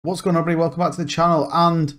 What's going on, everybody? Welcome back to the channel, and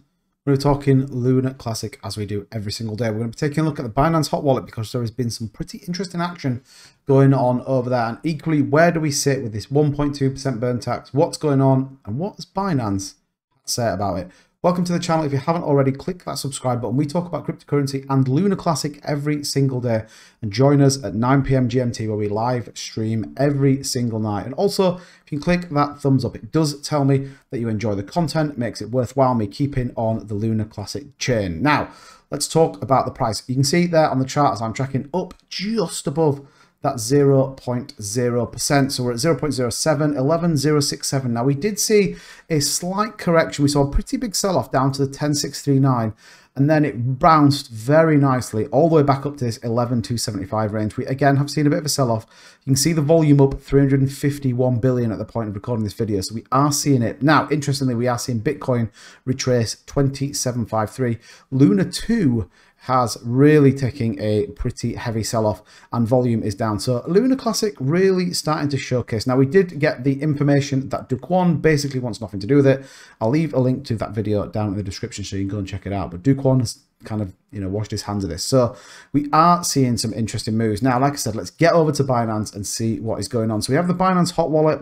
we're talking Luna Classic as we do every single day. We're going to be taking a look at the Binance Hot Wallet because there has been some pretty interesting action going on over there. And equally, where do we sit with this 1.2% burn tax? What's going on, and what does Binance say about it? Welcome to the channel. If you haven't already, click that subscribe button. We talk about cryptocurrency and Luna Classic every single day. And join us at 9 PM GMT where we live stream every single night. And also, if you click that thumbs up, it does tell me that you enjoy the content. It makes it worthwhile me keeping on the Luna Classic chain. Now, let's talk about the price. You can see there on the chart as I'm tracking up just above that 0.0%. So we're at 0.07, 11,067. Now we did see a slight correction. We saw a pretty big sell-off down to the 10,639, and then it bounced very nicely all the way back up to this 11,275 range. We again have seen a bit of a sell-off. You can see the volume up 351 billion at the point of recording this video. So we are seeing it. Now, interestingly, we are seeing Bitcoin retrace 2753. Luna 2 has really taking a pretty heavy sell-off and volume is down. So Luna Classic really starting to showcase. Now we did get the information that Duquan basically wants nothing to do with it. I'll leave a link to that video down in the description so you can go and check it out. But Duquan has kind of, washed his hands of this. So we are seeing some interesting moves. Now, like I said, let's get over to Binance and see what is going on. So we have the Binance Hot Wallet,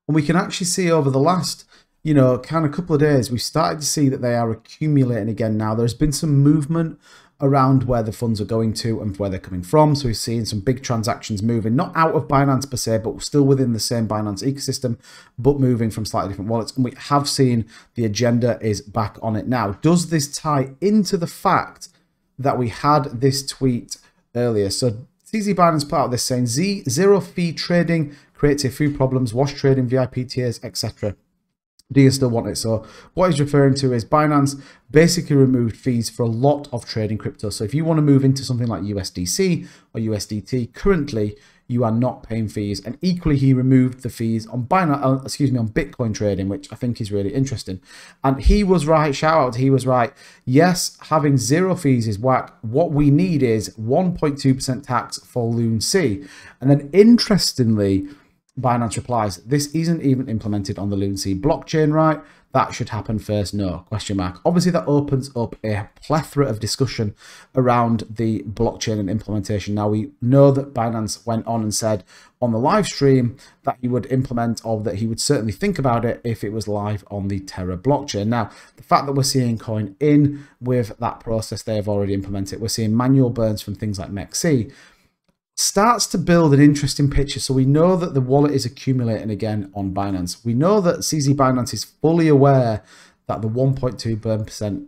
and we can actually see over the last kind of couple of days, we've started to see that they are accumulating again now. There's been some movement around where the funds are going to and where they're coming from. So we're seeing some big transactions moving, not out of Binance per se, but still within the same Binance ecosystem, but moving from slightly different wallets. And we have seen the agenda is back on it now. Does this tie into the fact that we had this tweet earlier? So CZ Binance put out this saying, zero fee trading creates a few problems, wash trading, VIP tiers, etc. Do you still want it? So what he's referring to is Binance basically removed fees for a lot of trading crypto. So if you want to move into something like USDC or USDT, currently you are not paying fees. And equally, he removed the fees on Binance, on Bitcoin trading, which I think is really interesting. And he was right. Shout out, he was right. Yes, having zero fees is whack. What we need is 1.2% tax for Luna C. And then interestingly, Binance replies, this isn't even implemented on the Luna C blockchain, right? That should happen first. No, question mark. Obviously, that opens up a plethora of discussion around the blockchain and implementation. Now, we know that Binance went on and said on the live stream that he would implement, or that he would certainly think about it if it was live on the Terra blockchain. Now, the fact that we're seeing coin in with that process they have already implemented, we're seeing manual burns from things like MEXC, starts to build an interesting picture. So we know that the wallet is accumulating again on Binance. We know that CZ Binance is fully aware that the 1.2%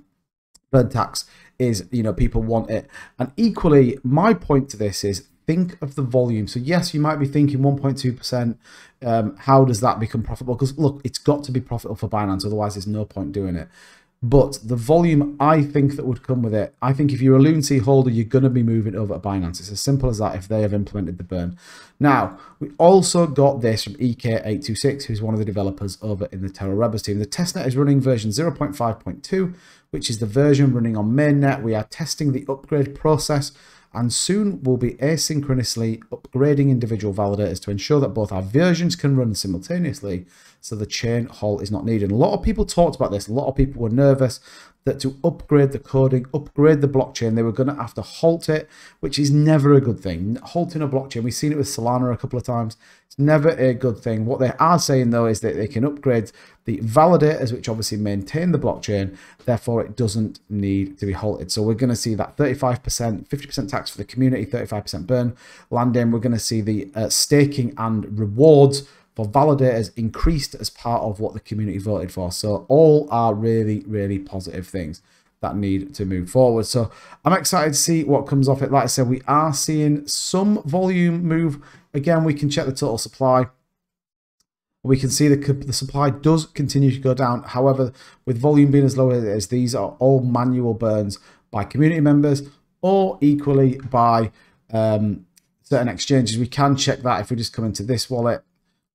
burn tax is, people want it. And equally, my point to this is think of the volume. So yes, you might be thinking 1.2%. How does that become profitable? Because look, it's got to be profitable for Binance. Otherwise, there's no point doing it. But the volume, I think, that would come with it, I think if you're a Luna C holder, you're going to be moving over to Binance. It's as simple as that if they have implemented the burn. Now, we also got this from EK826, who's one of the developers over in the Terra Rebels team. The testnet is running version 0.5.2, which is the version running on mainnet. We are testing the upgrade process, and soon we'll be asynchronously upgrading individual validators to ensure that both our versions can run simultaneously, so the chain halt is not needed. A lot of people talked about this. A lot of people were nervous that to upgrade the coding, upgrade the blockchain, they were going to have to halt it, which is never a good thing. Halting a blockchain, we've seen it with Solana a couple of times. It's never a good thing. What they are saying, though, is that they can upgrade the validators, which obviously maintain the blockchain. Therefore, it doesn't need to be halted. So we're going to see that 35%, 50% tax for the community, 35% burn landing. We're going to see the staking and rewards for validators increased as part of what the community voted for. So all are really, really positive things that need to move forward. So I'm excited to see what comes off it. Like I said, we are seeing some volume move. Again, we can check the total supply. We can see the supply does continue to go down. However, with volume being as low as it is, these are all manual burns by community members or equally by certain exchanges. We can check that if we just come into this wallet.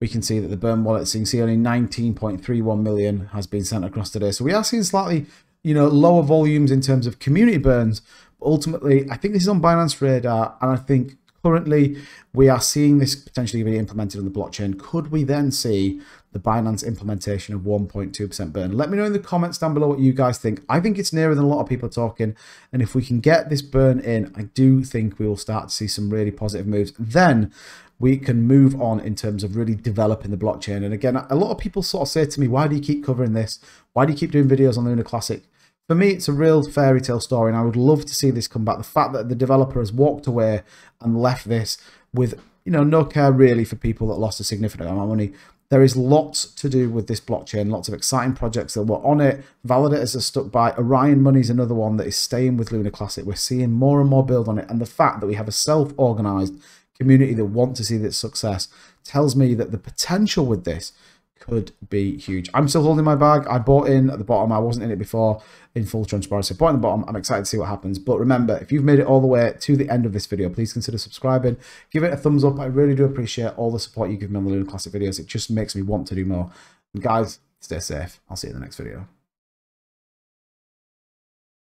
We can see that the burn wallet, so you can see only 19.31 million has been sent across today. So we are seeing slightly, lower volumes in terms of community burns. But ultimately, I think this is on Binance radar, and I think currently we are seeing this potentially be implemented on the blockchain. Could we then see the Binance implementation of 1.2% burn? Let me know in the comments down below what you guys think. I think it's nearer than a lot of people are talking. And if we can get this burn in, I do think we will start to see some really positive moves. Then we can move on in terms of really developing the blockchain. And again, a lot of people sort of say to me, why do you keep covering this? Why do you keep doing videos on Luna Classic? For me, it's a real fairy tale story, and I would love to see this come back. The fact that the developer has walked away and left this with, no care really for people that lost a significant amount of money. There is lots to do with this blockchain, lots of exciting projects that were on it. Validators are stuck by. Orion Money is another one that is staying with Luna Classic. We're seeing more and more build on it, and the fact that we have a self-organized community that want to see this success tells me that the potential with this could be huge. I'm still holding my bag. I bought in at the bottom. I wasn't in it before, in full transparency. I bought in the bottom. I'm excited to see what happens. But remember, if you've made it all the way to the end of this video, please consider subscribing. Give it a thumbs up. I really do appreciate all the support you give me on the Luna Classic videos. It just makes me want to do more. And guys, stay safe. I'll see you in the next video.